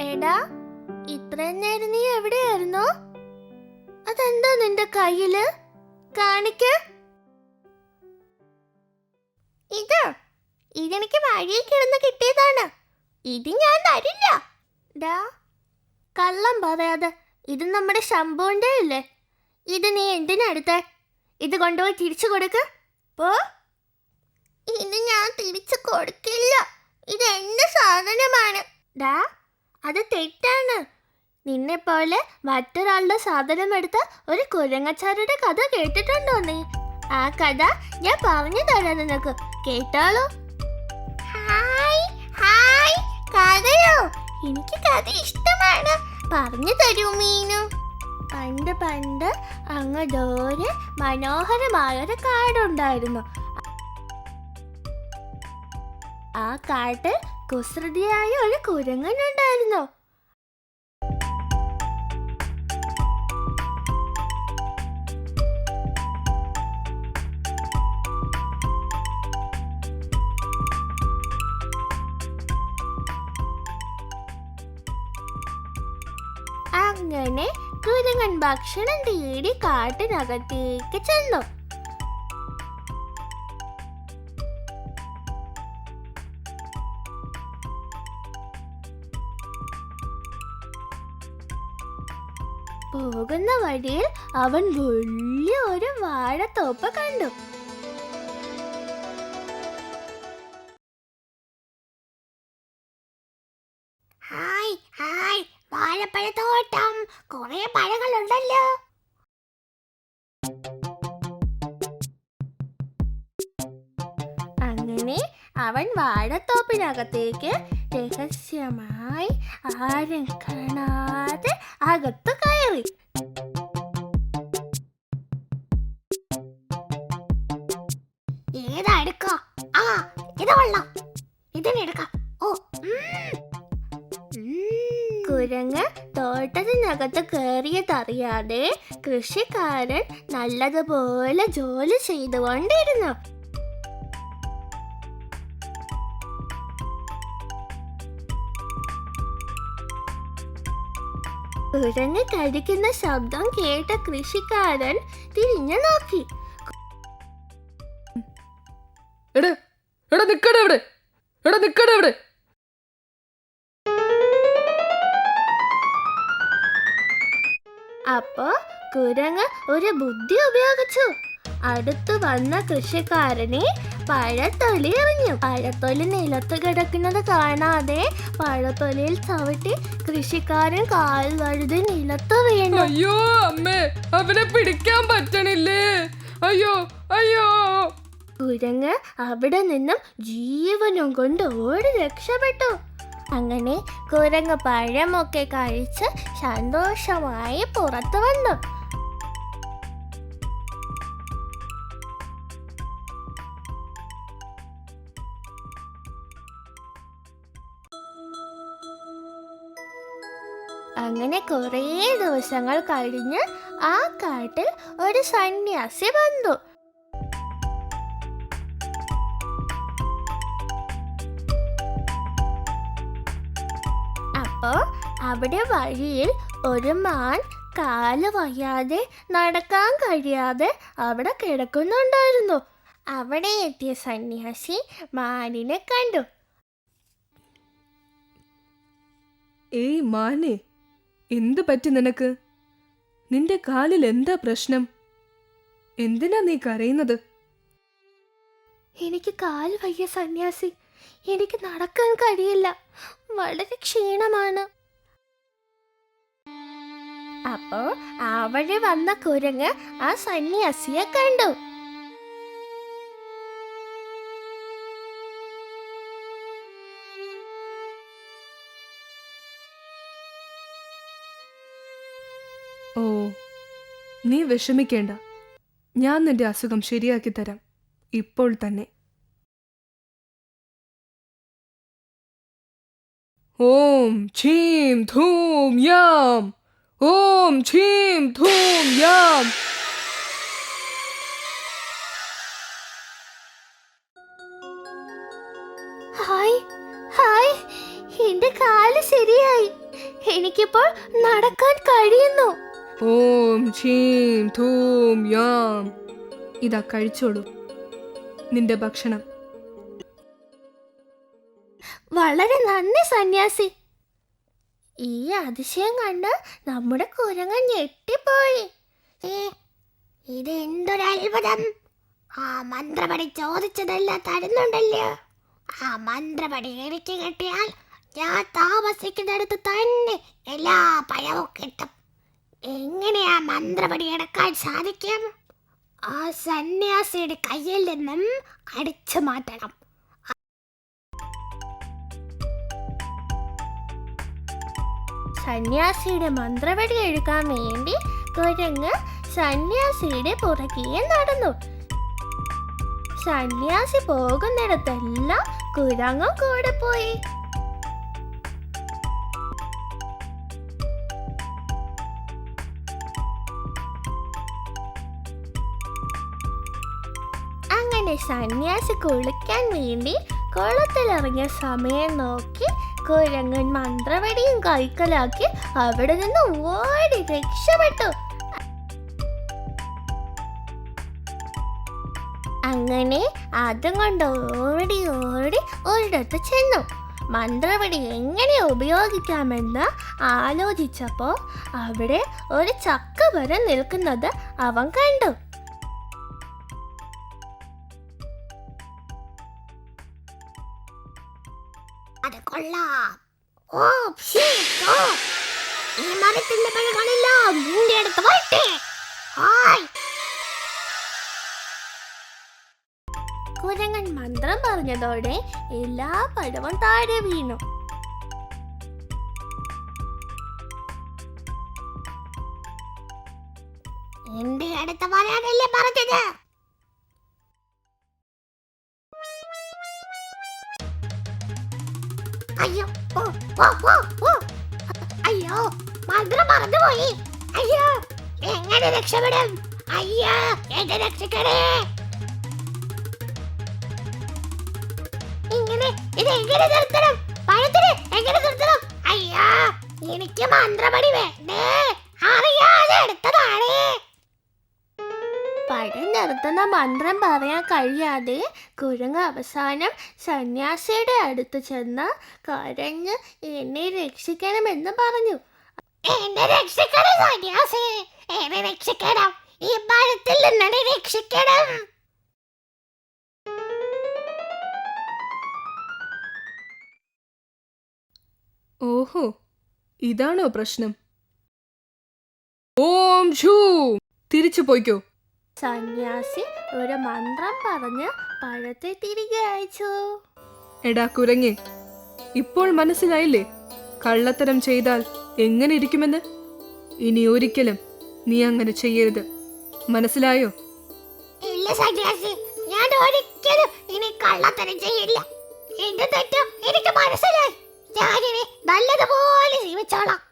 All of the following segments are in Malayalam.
എടാ, ഇത്രയും നേരം നീ എവിടെയായിരുന്നു? അതെന്താ നിന്റെ കയ്യില്? കാണിക്ക്. ഇതെനിക്ക് വഴിയിൽ കിടന്ന് കിട്ടിയതാണ്. ഇത് ഞാൻ തരില്ല. ഡാ, കള്ളം പറയാതെ, ഇത് നമ്മുടെ ശംഭുവിന്റെ അല്ലേ? ഇത് നീ എന്തിനടുത്തേ? ഇത് കൊണ്ടുപോയി തിരിച്ചു കൊടുക്ക്. പോ. ഇത് ഞാൻ തിരിച്ചു കൊടുക്കില്ല. ഇത് എന്റെ സാധനമാണ്. ഡാ, അത് തെറ്റാണ്. നിന്നെ പോലെ മറ്റൊരാളുടെ സാധനം എടുത്ത ഒരു കുരങ്ങച്ചാരുടെ കഥ കേട്ടിട്ടുണ്ടോ നീ? ആ കഥ ഞാൻ പറഞ്ഞു തരാം നിനക്ക്. കേട്ടാളോ? ഹായ് ഹായ്, കഥയോ? എനിക്ക് കഥ ഇഷ്ടമാണ്. പറഞ്ഞു തരൂ മീനു. പണ്ട് പണ്ട് അങ്ങ് ദൂരെ മനോഹരമായൊരു കാടുണ്ടായിരുന്നു. ആ കാട്ടിൽ കുസൃതിയായ ഒരു കുരങ്ങനുണ്ടായിരുന്നു. അങ്ങനെ കുരങ്ങൻ ഭക്ഷണം തേടി കാട്ടിനകത്തേക്ക് ചെന്നു. പോകുന്ന വഴിയിൽ അവൻ വലിയ ഒരു വാഴത്തോപ്പ് കണ്ടു. ഹായ് ഹായ്, വാഴപ്പഴത്തോട്ടം, കുറെ പഴങ്ങളുണ്ടല്ലോ. അങ്ങനെ അവൻ വാഴത്തോപ്പിനകത്തേക്ക് രഹസ്യമായി ആരും കാണാതെ അകത്ത് കയറി. ഏതാ എടുക്കോ? ആ, ഇത് കൊള്ളാം. ഇതിനെടുക്കാം. ഓ, കുരങ്ങ് തോട്ടത്തിനകത്ത് കയറിയതറിയാതെ കൃഷിക്കാരൻ നല്ലതുപോലെ ജോലി ചെയ്തുകൊണ്ടിരുന്നു. കുരങ്ങ് കഴിക്കുന്ന ശബ്ദം കേട്ട കൃഷിക്കാരൻ തിരിഞ്ഞു നോക്കി. അപ്പോ കുരങ്ങ് ഒരു ബുദ്ധി ഉപയോഗിച്ചു. അടുത്തു വന്ന കൃഷിക്കാരനെ പഴത്തൊലി എറിഞ്ഞു. പഴത്തൊലി നിലത്ത് കിടക്കുന്നത് കാണാതെ പഴത്തൊലിയിൽ ചവിട്ടി കൃഷിക്കാരൻ കാൽ വഴുതി നിലത്ത് വീണു. അയ്യോ അമ്മേ, അവനെ പിടിക്കാൻ പറ്റണില്ലേ, അയ്യോ അയ്യോ. കുരങ്ങ് അവിടെ നിന്നും ജീവനും കൊണ്ട് ഓടി രക്ഷപ്പെട്ടു. അങ്ങനെ കുരങ്ങ് പഴമൊക്കെ കഴിച്ച് സന്തോഷമായി പുറത്തു വന്നു. അങ്ങനെ കുറേ ദിവസങ്ങൾ കഴിഞ്ഞ് ആ കാട്ടിൽ ഒരു സന്യാസി വന്നു. അപ്പോ അവിടെ വഴിയിൽ ഒരു മാൻ കാല് വയ്യാതെ നടക്കാൻ കഴിയാതെ അവിടെ കിടക്കുന്നുണ്ടായിരുന്നു. അവിടെ എത്തിയ സന്യാസി മാനിനെ കണ്ടു. ഏയ് മാനെ, എന്തു പറ്റി നിനക്ക്? നിന്റെ കാലിൽ എന്താ പ്രശ്നം? എന്തിനാ നീ കരയുന്നത്? എനിക്ക് കാല് വയ്യ സന്യാസി, എനിക്ക് നടക്കാൻ കഴിയില്ല, വളരെ ക്ഷീണമാണ്. അപ്പോ അവിടെ വന്ന കുരങ്ങ് ആ സന്യാസിയെ കണ്ടു. ഓ, നീ വിഷമിക്കേണ്ട, ഞാൻ നിന്റെ അസുഖം ശരിയാക്കി തരാം ഇപ്പോൾ തന്നെ. ഓം ഛീം ധൂം യാം, ഓം ഛീം ധൂം യാം. ഹായ് ഹായ്, എന്റെ കാല് ശരിയായി, എനിക്കിപ്പോൾ നടക്കാൻ കഴിയുന്നു. ഓം ഛീം ധൂം യാം. ഇതാ കഴിച്ചോളൂ നിന്റെ ഭക്ഷണം. വളരെ നന്ദി സന്യാസി. ഈ അതിശയം കണ്ട് നമ്മുടെ കുരങ്ങൻ ഞെട്ടിപ്പോയി. ഇത് എന്തൊരത്ഭുതം! ആ മന്ത്രപടി ചോദിച്ചതെല്ലാം തരുന്നുണ്ടല്ലോ. ആ മന്ത്രപടി എനിക്ക് കിട്ടിയാൽ ഞാൻ താമസിക്കുന്നിടത്ത് തന്നെ എല്ലാ പഴവും കിട്ടും. എങ്ങനെയാ മന്ത്രപടി എടുക്കാൻ സാധിക്കും? ആ സന്യാസിയുടെ കയ്യിൽ നിന്നും അടിച്ചു മാറ്റണം. സന്യാസിയുടെ മന്ത്രവടി എടുക്കാൻ വേണ്ടി കുരങ്ങ് സന്യാസിയുടെ പുറകെ നടന്നു. സന്യാസി പോകുന്നിടത്തെല്ലാം കുരങ്ങും കൂടെ പോയി. അങ്ങനെ സന്യാസി കുളിക്കാൻ വേണ്ടി കുളത്തിലിറങ്ങിയ സമയം നോക്കി കുരങ്ങൻ മന്ത്രവടിയും കൈക്കലാക്കി അവിടെ നിന്ന് ഓടി രക്ഷപ്പെട്ടു. അങ്ങനെ അതും കൊണ്ട് ഓടി ഓടി ഒരിടത്ത് ചെന്നു. മന്ത്രവടി എങ്ങനെ ഉപയോഗിക്കാമെന്ന് ആലോചിച്ചപ്പോൾ അവിടെ ഒരു ചക്ക മരം നിൽക്കുന്നത് അവൻ കണ്ടു. അത് കൊള്ളാം. ഓ ഈ മരത്തിന്റെ പഴങ്ങളെല്ലാം നിന്റെ അടുത്ത് വരട്ടെ. കുരങ്ങൻ മന്ത്രം പറഞ്ഞതോടെ എല്ലാ പഴവും താഴെ വീണു. എന്റെ അടുത്ത് വരാനല്ലേ പറഞ്ഞത്? അയ്യോ ഓ, ഓ, ഓ, ഓ. അയ്യോ മന്ത്രം മറന്നുപോയി. അയ്യോ എങ്ങനെ രക്ഷപ്പെടും? അയ്യോ എന്നെ രക്ഷിക്കണേ. ഇങ്ങനെ ഇത് എങ്ങനെ നിർത്തണം? പഴത്തിനെ എങ്ങനെ നിർത്തണം? അയ്യോ എനിക്ക് മന്ത്രപടി വേണ്ടേ, അറിയാതെ എടുത്തതാണ്. പഴം നിർത്തുന്ന മന്ത്രം പറയാൻ കഴിയാതെ കുരങ്ങ് അവസാനം സന്യാസിയുടെ അടുത്ത് ചെന്ന് കരഞ്ഞ് എന്നെ രക്ഷിക്കണമെന്ന് പറഞ്ഞു. എന്നെ രക്ഷിക്കണം സന്യാസി, എന്നെ രക്ഷിക്കണം, ഈ പഴത്തിൽ നിന്നെ രക്ഷിക്കണം. ഓഹോ, ഇതാണോ പ്രശ്നം? ഓം ഷൂ, തിരിച്ചു പോയിക്കോ. സന്യാസി ഒരു മന്ത്രം പറഞ്ഞ് പഴത്തെ തിരികെ അയച്ചു. എടാ കുരങ്ങേ, ഇപ്പോൾ മനസ്സിലായില്ലേ കള്ളത്തരം ചെയ്താൽ എങ്ങനെ ഇരിക്കുമെന്ന്? ഇനി ഒരിക്കലും നീ അങ്ങനെ ചെയ്യരുത്, മനസ്സിലായോ? ഇല്ല സന്യാസി, ഞാൻ ഒരിക്കലും ഇനി കള്ളത്തരം ചെയ്യില്ല. എന്റെ തെറ്റ് എനിക്ക് മനസ്സിലായി. ഞാനിനി നല്ലതുപോലെ ജീവിച്ചോളാം.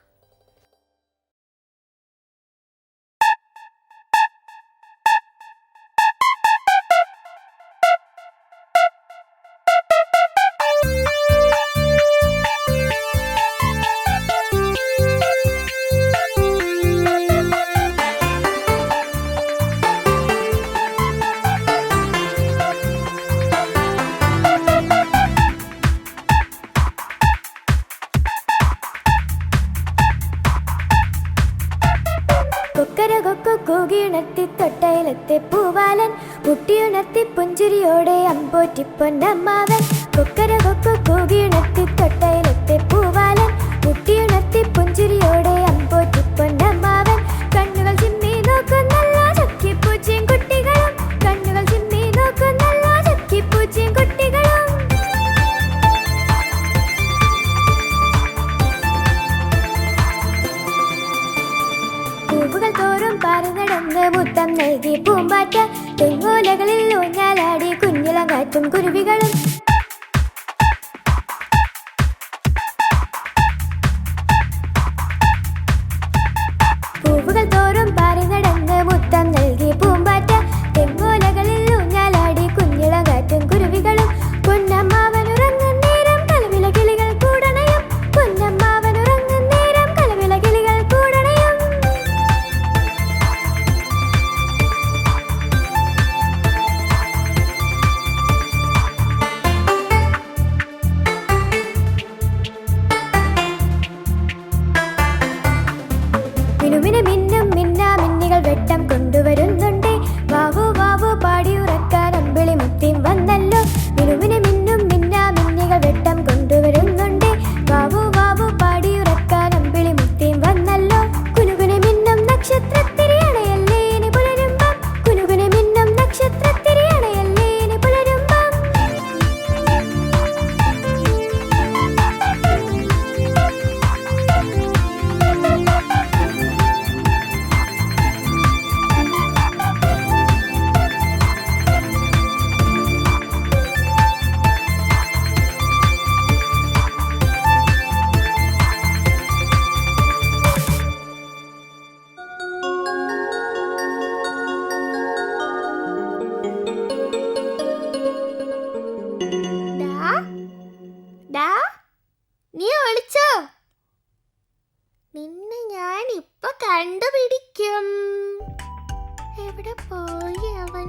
കൂകിയുണർത്തി തൊട്ടയിലെത്തെ പൂവാലൻ മുട്ടിയുണർത്തി പുഞ്ചിരിയോടെ അമ്പോറ്റി പൊന്നമ്മാവൻ. കൊക്കര കൊക്കു കൂകിയുണർത്തി തൊട്ടയിലെത്തെ പൂവാലൻ മുട്ടിയുണർത്തി പുഞ്ചിരിയോടെ അമ്പോറ്റി പൊന്നമ്മാവൻ. കണ്ണുകൾ ചിമ്മി നോക്കുന്നല്ല ചക്കിപ്പൂച്ചയും കുട്ടികളും, കണ്ണുകൾ ചിമ്മി നോക്കുന്നല്ല ചക്കിപ്പൂച്ചയും കുട്ടികളും. പൂവുകൾ തോറും പാറി നടന്ന് മുത്തം നൽകി പൂമ്പാറ്റ, തെങ്ങോലകളിൽ ഊഞ്ഞാലാടി കുഞ്ഞിളം കാറ്റും കുരുവികളും. പൂവുകൾ തോറും പാറി നടന്ന് മുത്തം നൽകി പൂമ്പാറ്റ, തെങ്ങോലകളിൽ ഊഞ്ഞാലാടി കുഞ്ഞിളം കാറ്റും കുരുവികളും. പൊന്നമ്മാവൻ ഉറങ്ങും നേരം കലവില കിളികൾ കൂടണയും, പൊന്നമ്മാവൻ ഉറങ്ങും നേരം കലവില കിളികൾ കൂടണയും. മിനുമിന് മിന്നും മിന്നാമിന്നികൾ വെട്ടം കൊണ്ടുവരുന്നുണ്ട്, വാവു വാവു പാടിയുറക്കാൻ അമ്പിളി മുത്തിയും വന്നല്ലോ. മിനുമിന് മിന്നും മിന്നാമിന്നികൾ വെട്ടം കൊണ്ടുവരുന്നുണ്ട്, വാവു വാവു പാടിയുറക്കാൻ അമ്പിളി മുത്തിയും വന്നല്ലോ. കുനുകുനെ മിന്നും നക്ഷത്രത്തിരിയണയല്ലേ ഇനി പുലരുമ്പം, കുനുകുനെ മിന്നും നക്ഷത്രത്തിരിയണയല്ലേ ഇനി പുലരുമ്പം. ഡാ, ഡാ, നീ വിളിച്ചോ? നിന്നെ ഞാൻ ഇപ്പൊ കണ്ടുപിടിക്കും. എവിടെ പോയി അവൻ?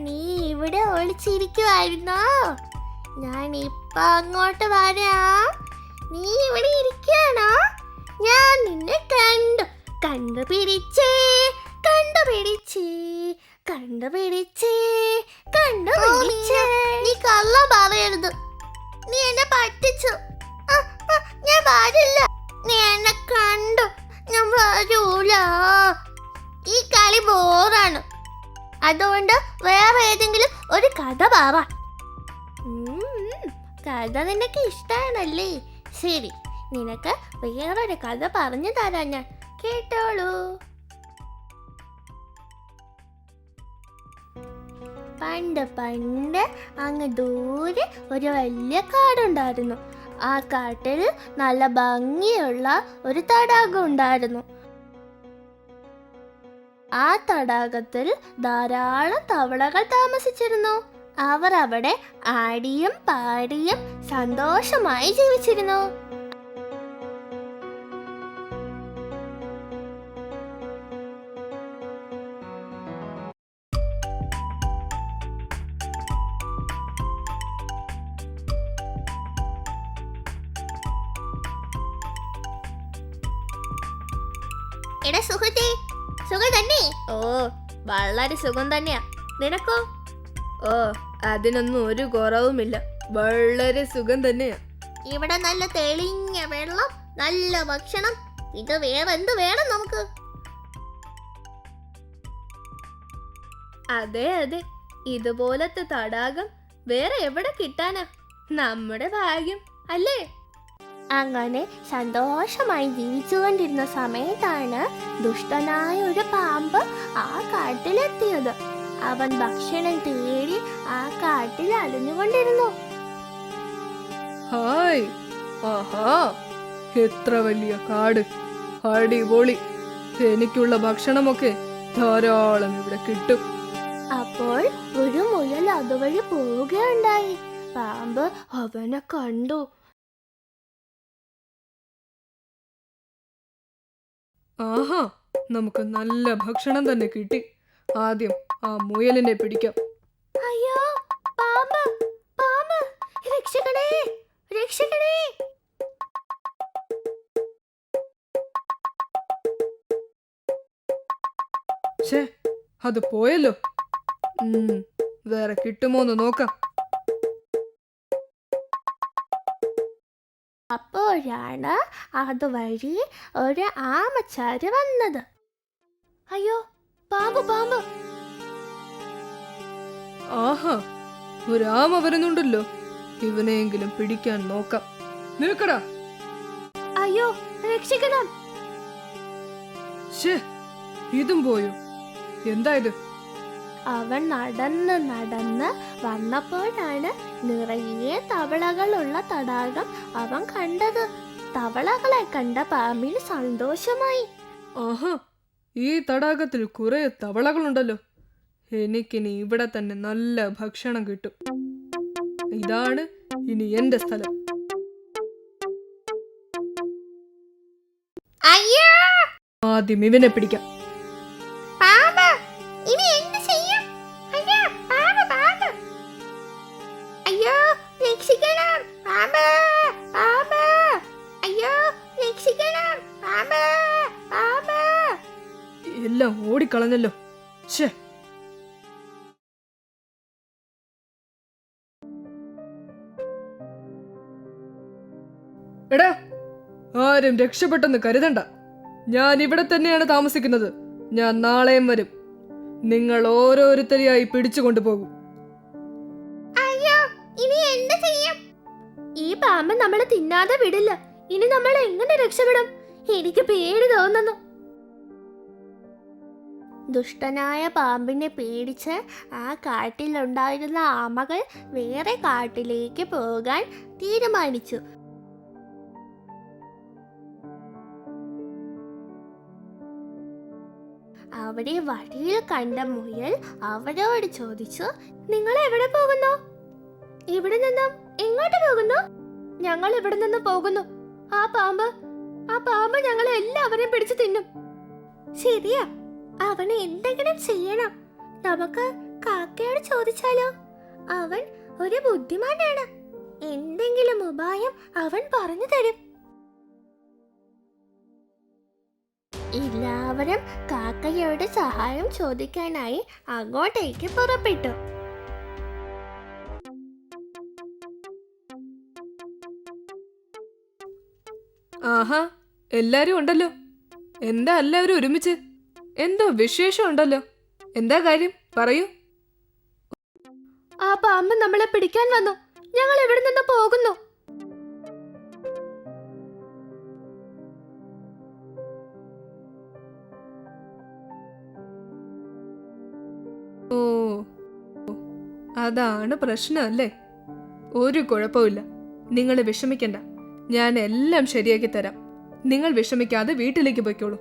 നീ ഇവിടെ ഒളിച്ചിരിക്കുവായിരുന്നോ? ഞാൻ ഇപ്പൊ അങ്ങോട്ട് വരാം. നീ ഇവിടെ ഇരിക്കാണോ? ഞാൻ നിന്നെ കണ്ടുപിടിച്ചേ കണ്ടുപിടിച്ചേ കണ്ടുപിടിച്ചേ കണ്ടുപിടിച്ചേ. നീ കള്ളം പറയരുത്. നീ എന്നെ പറ്റിച്ചു. ഞാൻ വരില്ല. നീ എന്നെ കണ്ടു. ഞാൻ വരൂല. ഈ കളി ബോറാണ്. അതുകൊണ്ട് വേറെ ഏതെങ്കിലും ഒരു കഥ പറ. കഥ നിനക്ക് ഇഷ്ടമാണല്ലേ? ശരി, നിനക്ക് വേറൊരു കഥ പറഞ്ഞു തരാം ഞാൻ. കേട്ടോളൂ. പണ്ട് പണ്ട് അങ്ങ് ദൂരെ ഒരു വലിയ കാടുണ്ടായിരുന്നു. ആ കാട്ടിൽ നല്ല ഭംഗിയുള്ള ഒരു തടാകം ഉണ്ടായിരുന്നു. ആ തടാകത്തിൽ ധാരാളം തവളകൾ താമസിച്ചിരുന്നു. അവർ അവിടെ ആടിയും പാടിയും സന്തോഷമായി ജീവിച്ചിരുന്നു. എടാ സുഹൃത്തേ, സുഖം തന്നെ? ഓ, വളരെ സുഖം തന്നെയാ. നിനക്കോ? ഓ, അതിനൊന്നും ഒരു കുറവുമില്ല, വളരെ സുഖം തന്നെയാ. ഇവിടെ നല്ല തെളിഞ്ഞ വെള്ളം, നല്ല ഭക്ഷണം, ഇത് വേറെ എന്ത് വേണം നമുക്ക്? അതെ അതെ, ഇതുപോലത്തെ തടാകം വേറെ എവിടെ കിട്ടാനാ? നമ്മുടെ ഭാഗ്യം അല്ലേ? അങ്ങനെ സന്തോഷമായി ജീവിച്ചുകൊണ്ടിരുന്ന സമയത്താണ് ദുഷ്ടനായ ഒരു പാമ്പ് ആ കാട്ടിലെത്തിയത്. അവൻ ഭക്ഷണം തേടി ആ കാട്ടിൽ അലഞ്ഞുകൊണ്ടിരുന്നു. ഹായ്, ആഹാ, എത്ര വലിയ കാട്, അടിപൊളി. എനിക്കുള്ള ഭക്ഷണമൊക്കെ ധാരാളം ഇവിടെ കിട്ടും. അപ്പോൾ ഒരു മുയൽ അതുവഴി പോവുകയുണ്ടായി. പാമ്പ് അവനെ കണ്ടു. ആഹാ, നമുക്ക് നല്ല ഭക്ഷണം തന്നെ കിട്ടി. ആദ്യം ആ മുയലിനെ പിടിക്കാം. അയ്യോ, പാമ്പ്, പാമ്പ്, രക്ഷിക്കണേ, രക്ഷിക്കണേ. ഛേ, അത് പോയല്ലോ. വേറെ കിട്ടുമോന്ന് നോക്കാം. അപ്പോഴാണ് അതുവഴി ഒരു ആമച്ചാര് വന്നത്. അയ്യോ, പാമ്പ്, പാമ്പ്. ആഹാ, ഒരു ആമ വരുന്നുണ്ടല്ലോ. ഇവനെയെങ്കിലും പിടിക്കാൻ നോക്കാം. നിൽക്കടാ. അയ്യോ, രക്ഷിക്കണം. ഛേ, ഇതും പോയോ? എന്താ ഇത്? അവൻ നടന്ന് നടന്ന് വന്നപ്പോഴാണ് നിറയെ തവളകളുള്ള തടാകം അവൻ കണ്ടത്. തവളകളെ കണ്ട പാമ്പിന് സന്തോഷമായി. ആഹാ, ഈ തടാകത്തിൽ കുറെ തവളകളുണ്ടല്ലോ. എനിക്കിനി ഇവിടെ തന്നെ നല്ല ഭക്ഷണം കിട്ടും. ഇതാണ് ഇനി എന്റെ സ്ഥലം. അയ്യോ, ആദ്യം ഇവനെ പിടിക്കാം. പാമ്പ്, ഇനി എന്ത് ചെയ്യും? അയ്യോ, പാമ്പ്, പാമ്പ്. അയ്യോ, രക്ഷിക്കണം, പാമ്പ്, പാമ്പ്. അയ്യോ, രക്ഷിക്കണം, പാമ്പ്, പാമ്പ്. എല്ലാം ഓടിക്കളഞ്ഞല്ലോ. ഛേ, എടാ, ആരും രക്ഷപ്പെട്ടെന്ന് കരുതണ്ട. ഞാൻ ഇവിടെ തന്നെയാണ് താമസിക്കുന്നത്. ഞാൻ നാളെയും വരും. നിങ്ങൾ ഓരോരുത്തരെയായി പിടിച്ചു കൊണ്ടുപോകും. അയ്യോ, ഇനി എന്ത് ചെയ്യും? ഈ പാമ്പ് നമ്മളെ തിന്നാതെ വിടില്ല. ഇനി നമ്മൾ എങ്ങനെ രക്ഷപ്പെടും? എനിക്ക് പേടി തോന്നുന്നു. ദുഷ്ടനായ പാമ്പിനെ പേടിച്ച് ആ കാട്ടിലുണ്ടായിരുന്ന ആമകൾ വേറെ കാട്ടിലേക്ക് പോകാൻ തീരുമാനിച്ചു. അവിടെ വഴിയിൽ കണ്ട മുയൽ അവരോട് ചോദിച്ചു, നിങ്ങൾ എവിടെ പോകുന്നു? ഇവിടെ നിന്നും എങ്ങോട്ട് പോകുന്നു? ഞങ്ങൾ ഇവിടെ നിന്ന് പോകുന്നു. ആ പാമ്പ് ഞങ്ങളെ എല്ലാവരെയും പിടിച്ചു തിന്നും. ശരിയാ, അവന് എന്തെങ്കിലും ചെയ്യണം. നമുക്ക് കാക്കയോട് ചോദിച്ചാലോ? അവൻ ഒരു ബുദ്ധിമാനാണ്. എന്തെങ്കിലും ഉപായം അവൻ പറഞ്ഞു തരും. എല്ലാവരും കാക്കയോട് സഹായം ചോദിക്കാനായി അങ്ങോട്ടേക്ക് പുറപ്പെട്ടു. ആഹാ, എല്ലാരും ഉണ്ടല്ലോ. എന്താ എല്ലാവരും ഒരുമിച്ച്? എന്തോ വിശേഷം ഉണ്ടല്ലോ. എന്താ കാര്യം? പറയൂ. ആ പാമ്പ് നമ്മളെ പിടിക്കാൻ വന്നു. ഞങ്ങൾ ഇവിടെ നിന്ന് പോകുന്നു. ഓ, അതാണ് പ്രശ്നമല്ലേ? ഒരു കുഴപ്പമില്ല, നിങ്ങൾ വിഷമിക്കണ്ട. ഞാൻ എല്ലാം ശരിയാക്കി തരാം. നിങ്ങൾ വിഷമിക്കാതെ വീട്ടിലേക്ക് പോയിക്കോളൂ.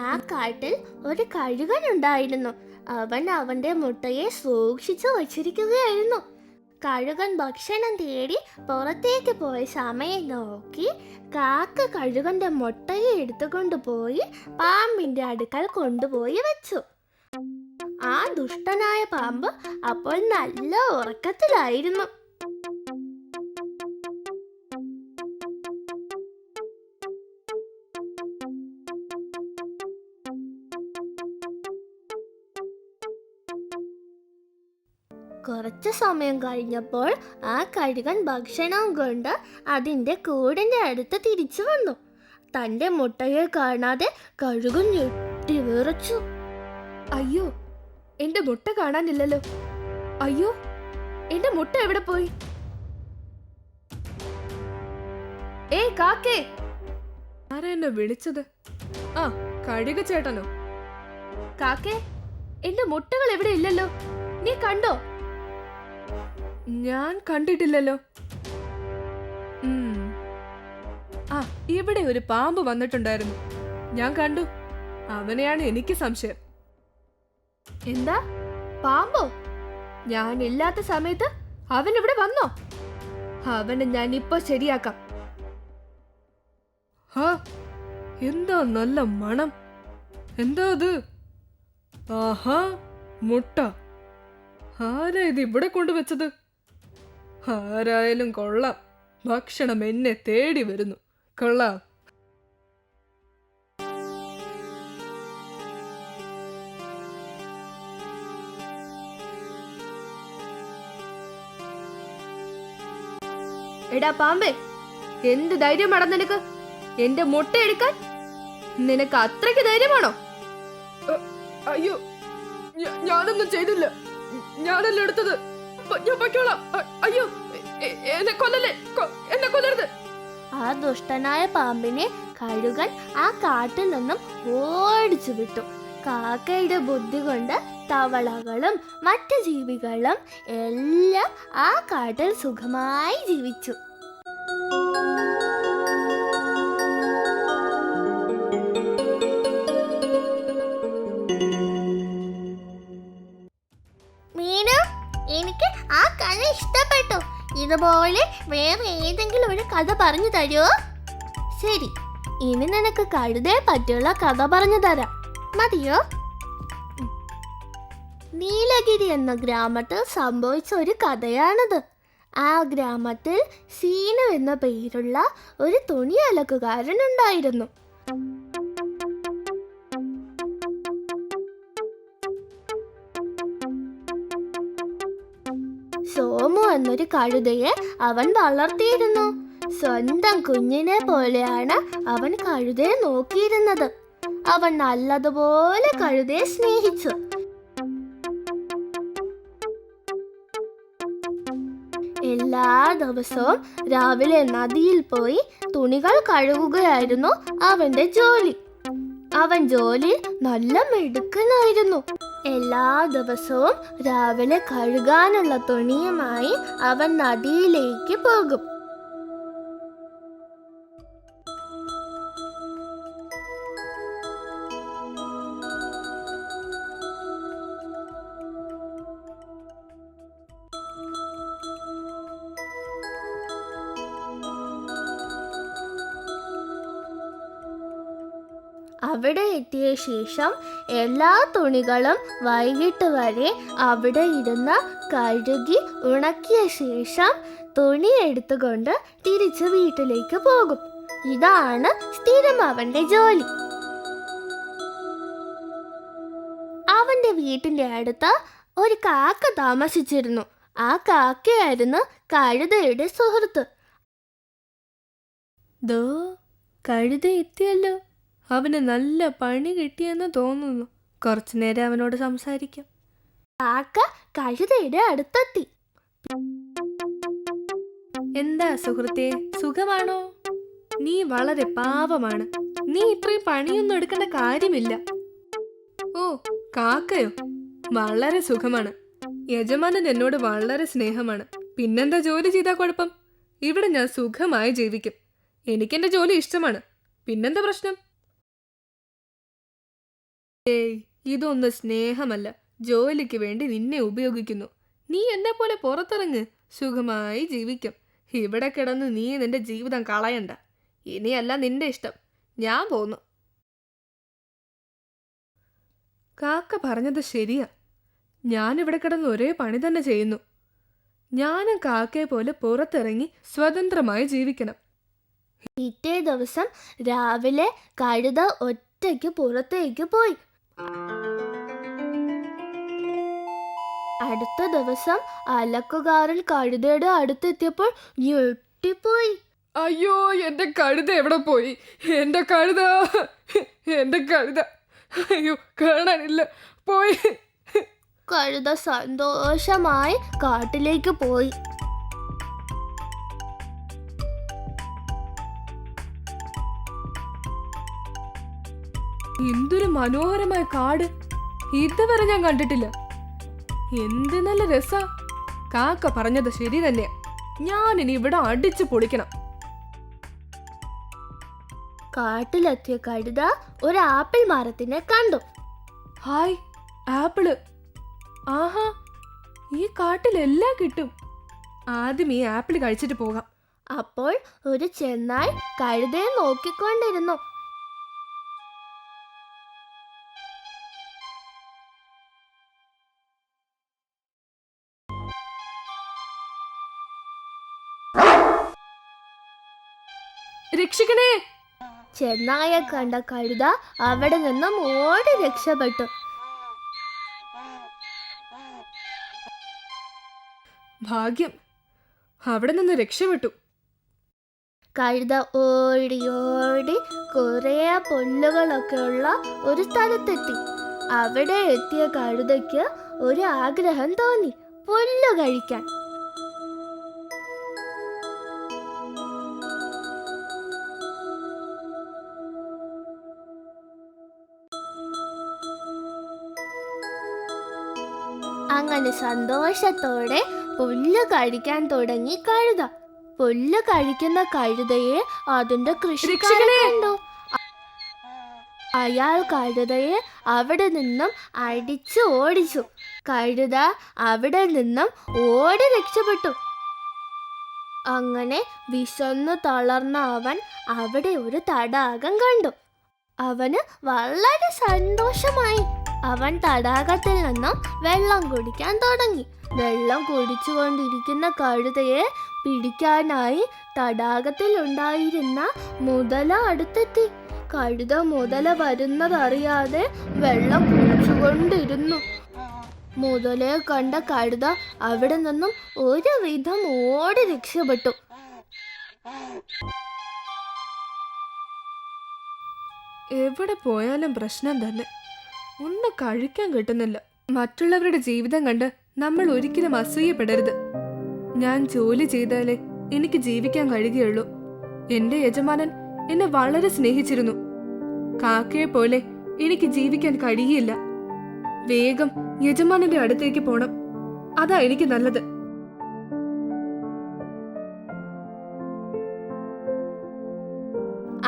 ആ കാട്ടിൽ ഒരു കഴുകൻ ഉണ്ടായിരുന്നു. അവൻ അവന്റെ മുട്ടയെ സൂക്ഷിച്ചു വച്ചിരിക്കുകയായിരുന്നു. കഴുകൻ ഭക്ഷണം തേടി പുറത്തേക്ക് പോയ സമയം നോക്കി കാക്ക കഴുകന്റെ മുട്ടയെ എടുത്തുകൊണ്ട് പോയി പാമ്പിന്റെ അടുക്കൽ കൊണ്ടുപോയി വെച്ചു. ആ ദുഷ്ടനായ പാമ്പ് അപ്പോൾ നല്ല ഉറക്കത്തിലായിരുന്നു. കുറച്ചു സമയം കഴിഞ്ഞപ്പോൾ ആ കഴുകൻ ഭക്ഷണം കൊണ്ട് അതിന്റെ കൂടിന്റെ അടുത്ത് തിരിച്ചു വന്നു. തന്റെ മുട്ടയെ കാണാതെ കഴുകൻ ഞെട്ടി വിറച്ചു. അയ്യോ, എന്റെ മുട്ട കാണാനില്ലല്ലോ. അയ്യോ, എന്റെ മുട്ട എവിടെ പോയി? ഏയ് കാക്കേ, ആരാ എന്നെ വിളിച്ചത്? ആ, കഴുക ചേട്ടനോ? കാക്കേ, എന്റെ മുട്ടകൾ എവിടെ ഇല്ലല്ലോ. നീ കണ്ടോ? ഞാൻ കണ്ടിട്ടില്ലല്ലോ. ആ, ഇവിടെ ഒരു പാമ്പ് വന്നിട്ടുണ്ടായിരുന്നു. ഞാൻ കണ്ടു. അവനെയാണ് എനിക്ക് സംശയം. എന്താ, പാമ്പോ? ഞാനില്ലാത്ത സമയത്ത് അവൻ ഇവിടെ വന്നോ? അവനെ ഞാൻ ഇപ്പൊ ശരിയാക്കാം. ഹാ, എന്താ നല്ല മണം. എന്താ അത്? ആഹാ, മുട്ട. ആരാ ഇത് ഇവിടെ കൊണ്ടുവച്ചത്? ആരായാലും കൊള്ളാം, ഭക്ഷണം എന്നെ തേടി വരുന്നു. കൊള്ളാം. എടാ പാമ്പേ, എന്ത് ധൈര്യമാടാ നിനക്ക് എന്റെ മുട്ട എടുക്കാൻ? നിനക്ക് അത്രയ്ക്ക് ധൈര്യമാണോ? അയ്യോ, ഞാനൊന്നും ചെയ്തില്ല. ഞാനല്ല എടുത്തത്. ഞാൻ പൊയ്ക്കോളാം. അയ്യോ, എന്നെ കൊല്ലല്ലേ, എന്നെ കൊല്ലരുത്. ആ ദുഷ്ടനായ പാമ്പിനെ കഴുകൻ ആ കാട്ടിൽ നിന്നും ഓടിച്ചു വിട്ടു. കാക്കയുടെ ബുദ്ധി കൊണ്ട് തവളകളും മറ്റു ജീവികളും എല്ലാം ആ കാട്ടിൽ സുഖമായി ജീവിച്ചു. മീനു, എനിക്ക് ആ കഥ ഇഷ്ടപ്പെട്ടു. ഇതുപോലെ വേറെ ഏതെങ്കിലും ഒരു കഥ പറഞ്ഞു തരുമോ? ശരി, ഇനി നിനക്ക് കഴുതയെ പറ്റിയുള്ള കഥ പറഞ്ഞു തരാം. മതിയോ? നീലഗിരി എന്ന ഗ്രാമത്തിൽ സംഭവിച്ച ഒരു കഥയാണിത്. ആ ഗ്രാമത്തിൽ സീനു എന്ന പേരുള്ള ഒരു തുണി അലക്കുകാരനുണ്ടായിരുന്നു. സോമു എന്നൊരു കഴുതയെ അവൻ വളർത്തിയിരുന്നു. സ്വന്തം കുഞ്ഞിനെ പോലെയാണ് അവൻ കഴുതയെ നോക്കിയിരുന്നത്. അവൻ നല്ലതുപോലെ കഴുതയെ സ്നേഹിച്ചു. എല്ലാ ദിവസവും രാവിലെ നദിയിൽ പോയി തുണികൾ കഴുകുകയായിരുന്നു അവന്റെ ജോലി. അവൻ ജോലിയിൽ നല്ല മിടുക്കനായിരുന്നു. എല്ലാ ദിവസവും രാവിലെ കഴുകാനുള്ള തുണിയുമായി അവൻ നദിയിലേക്ക് പോകും. അവിടെ എത്തിയ ശേഷം എല്ലാ തുണികളും വൈകിട്ട് വരെ അവിടെ ഇരുന്ന് കഴുകി ഉണക്കിയ ശേഷം തുണി എടുത്തുകൊണ്ട് തിരിച്ച് വീട്ടിലേക്ക് പോകും. ഇതാണ് സ്ഥിരം അവന്റെ ജോലി. അവന്റെ വീട്ടിന്റെ അടുത്ത് ഒരു കാക്ക താമസിച്ചിരുന്നു. ആ കാക്കയായിരുന്നു കഴുതയുടെ സുഹൃത്ത്. ദോ, കഴുത എത്തിയല്ലോ. അവന് നല്ല പണി കിട്ടിയെന്ന് തോന്നുന്നു. കുറച്ചു നേരം അവനോട് സംസാരിക്കാം. കാക്ക കഴുതയുടെ അടുത്തെത്തി. എന്താ സുഹൃത്തെ, സുഖമാണോ? നീ വളരെ പാവമാണ്. നീ ഇത്രയും പണിയൊന്നും എടുക്കേണ്ട കാര്യമില്ല. ഓ, കാക്കയോ? വളരെ സുഖമാണ്. യജമാനൻ എന്നോട് വളരെ സ്നേഹമാണ്. പിന്നെന്താ ജോലി ചെയ്താൽ കുഴപ്പം? ഇവിടെ ഞാൻ സുഖമായി ജീവിക്കും. എനിക്കെന്റെ ജോലി ഇഷ്ടമാണ്. പിന്നെന്താ പ്രശ്നം? ഏയ്, ഇതൊന്നും സ്നേഹമല്ല. ജോലിക്ക് വേണ്ടി നിന്നെ ഉപയോഗിക്കുന്നു. നീ എന്നെ പോലെ പുറത്തിറങ്ങ്, സുഖമായി ജീവിക്കും. ഇവിടെ കിടന്ന് നീ നിന്റെ ജീവിതം കളയണ്ട. ഇനിയല്ല നിന്റെ ഇഷ്ടം. ഞാൻ പോന്നു. കാക്ക പറഞ്ഞത് ശരിയാ. ഞാനിവിടെ കിടന്ന് ഒരേ പണി തന്നെ ചെയ്യുന്നു. ഞാനും കാക്കയെ പോലെ പുറത്തിറങ്ങി സ്വതന്ത്രമായി ജീവിക്കണം. പിറ്റേ ദിവസം രാവിലെ കഴുത ഒറ്റയ്ക്ക് പുറത്തേക്ക് പോയി. അടുത്ത ദിവസം അലക്കുകാരൻ കഴുതയുടെ അടുത്തെത്തിയപ്പോൾ ഞെട്ടിപ്പോയി. അയ്യോ, എന്റെ കഴുത എവിടെ പോയി? എന്റെ കഴുത, എന്റെ കഴുത, അയ്യോ കാണാനില്ല, പോയി. കഴുത സന്തോഷമായി കാട്ടിലേക്ക് പോയി. എന്തൊരു മനോഹരമായ കാട്! ഇതുവരെ ഞാൻ കണ്ടിട്ടില്ല. എന്ത് നല്ല രസാ! കാക്ക പറഞ്ഞത് ശരി തന്നെയാ. ഞാനിനി ഇവിടെ അടിച്ചു പൊളിക്കണം. കാട്ടിലെത്തിയ കഴുത ഒരു ആപ്പിൾ മരത്തിനെ കണ്ടു. Hi, apple! ആഹാ, ഈ കാട്ടിലെല്ലാം കിട്ടും. ആദ്യം ഈ ആപ്പിൾ കഴിച്ചിട്ട് പോകാം. അപ്പോൾ ഒരു ചെന്നായ് കഴുതയെ നോക്കിക്കൊണ്ടിരുന്നു. രക്ഷിക്കണേ! ചെന്നായെ കണ്ട കഴുത അവിടെ നിന്നും ഓടി രക്ഷപ്പെട്ടു. ഭാഗ്യം, അവിടെ നിന്ന് രക്ഷപ്പെട്ടു. കഴുത ഓടി ഓടി കുറേ പുല്ലുകളൊക്കെ ഉള്ള ഒരു സ്ഥലത്തെത്തി. അവിടെ എത്തിയ കഴുതയ്ക്ക് ഒരു ആഗ്രഹം തോന്നി, പുല്ല് കഴിക്കാൻ. അങ്ങനെ സന്തോഷത്തോടെ പുല്ല് കഴിക്കാൻ തുടങ്ങി കഴുത. പുല്ല് കഴിക്കുന്ന കഴുതയെ അതിന്റെ കൃഷിക്കാരൻ കണ്ടു. അയാൾ കഴുതയെ അവിടെ നിന്നും അടിച്ചു ഓടിച്ചു. കഴുത അവിടെ നിന്നും ഓടി രക്ഷപ്പെട്ടു. അങ്ങനെ വിശന്നു തളർന്ന അവൻ അവിടെ ഒരു തടാകം കണ്ടു. അവന് വളരെ സന്തോഷമായി. അവൻ തടാകത്തിൽ നിന്നും വെള്ളം കുടിക്കാൻ തുടങ്ങി. വെള്ളം കുടിച്ചുകൊണ്ടിരിക്കുന്ന കഴുതയെ പിടിക്കാനായി തടാകത്തിൽ ഉണ്ടായിരുന്ന മുതല അടുത്തെത്തി. കഴുത മുതല വരുന്നതറിയാതെ വെള്ളം കുടിച്ചുകൊണ്ടിരുന്നു. മുതലയെ കണ്ട കഴുത അവിടെ നിന്നും ഒരുവിധം ഓടി രക്ഷപ്പെട്ടു. എവിടെ പോയാലും പ്രശ്നം തന്നെ. ഒന്നും കഴിക്കാൻ കിട്ടുന്നില്ല. മറ്റുള്ളവരുടെ ജീവിതം കണ്ട് നമ്മൾ ഒരിക്കലും അസൂയപ്പെടരുത്. ഞാൻ ജോലി ചെയ്താലേ എനിക്ക് ജീവിക്കാൻ കഴിയുകയുള്ളൂ. എന്റെ യജമാനൻ എന്നെ വളരെ സ്നേഹിച്ചിരുന്നു. കാക്കയെ പോലെ എനിക്ക് ജീവിക്കാൻ കഴിയില്ല. വേഗം യജമാനന്റെ അടുത്തേക്ക് പോണം. അതാ എനിക്ക് നല്ലത്.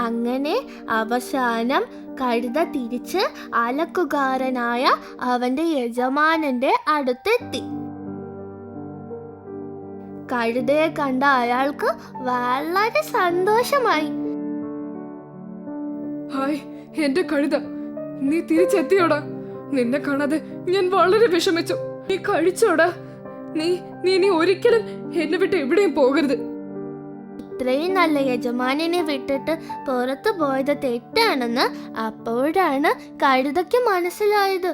അങ്ങനെ അവസാനം കഴുത തിരിച്ച് അലക്കുകാരനായ അവന്റെ യജമാനന്റെ അടുത്തെത്തി. കഴുതയെ കണ്ട അയാൾക്ക് വളരെ സന്തോഷമായി. ഹായ്, എന്റെ കഴുത, നീ തിരിച്ചെത്തിയോടാ? നിന്നെ കാണാതെ ഞാൻ വളരെ വിഷമിച്ചു. നീ കഴിച്ചോടാ? നീ നീ ഒരിക്കലും എന്നെ വിട്ട് എവിടെയും പോകരുത്. ഇത്രയും നല്ല യജമാനനെ വിട്ടിട്ട് പുറത്തു പോയത് തെറ്റാണെന്ന് അപ്പോഴാണ് കഴുതയ്ക്ക് മനസ്സിലായത്.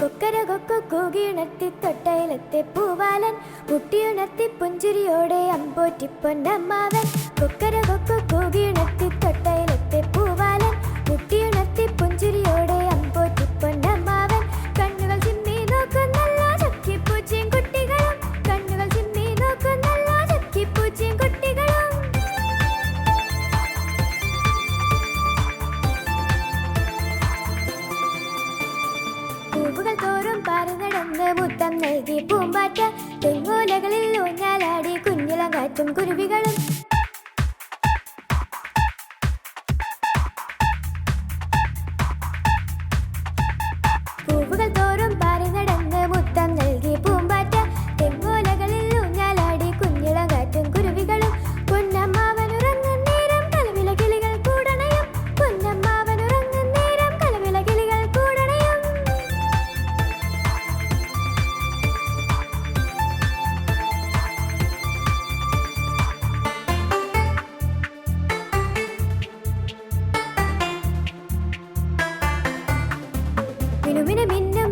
കൊക്കര കൊക്കു കൂകിയുണർത്തി തൊട്ടയിലത്തെ പൂവാലൻ മുട്ടിയുണർത്തി പുഞ്ചിരിയോടെ അമ്പോറ്റി പൊന്നമ്മാവൻ. കൊക്കര കൊക്കു കൂകിയുണർത്തി തൊട്ടയിലത്തെ പൂവാലൻ മുട്ടിയുണർത്തി പുഞ്ചിരിയോടെ അമ്പോറ്റി പൊന്നമ്മാവൻ. കണ്ണുകൾ ചിമ്മി നോക്കുന്നല്ലോ ചക്കിപ്പൂച്ചയും കുട്ടികളും, കണ്ണുകൾ ചിമ്മി നോക്കുന്നല്ലോ ചക്കിപ്പൂച്ചയും കുട്ടികളും. പൂവുകൾ തോറും പറന്നടന്ന് മുത്തം നൽകി പൂമ്പാറ്റ, തെങ്ങോലകളിൽ ഊഞ്ഞാലാടി കുഞ്ഞിളം കാറ്റും കുരുവികളും. പൂവുകൾ തോറും പറന്നടന്ന് മുത്തം നൽകി പൂമ്പാറ്റ, തെങ്ങോലകളിൽ ഊഞ്ഞാലാടി കുഞ്ഞിളം കാറ്റും കുരുവികളും. പൊന്നമ്മാവനുറങ്ങും നേരം കലവില കിളികൾ കൂടണയും, പൊന്നമ്മാവനുറങ്ങും നേരം കലവില കിളികൾ കൂടണയും. മിനുമിന മിന്നും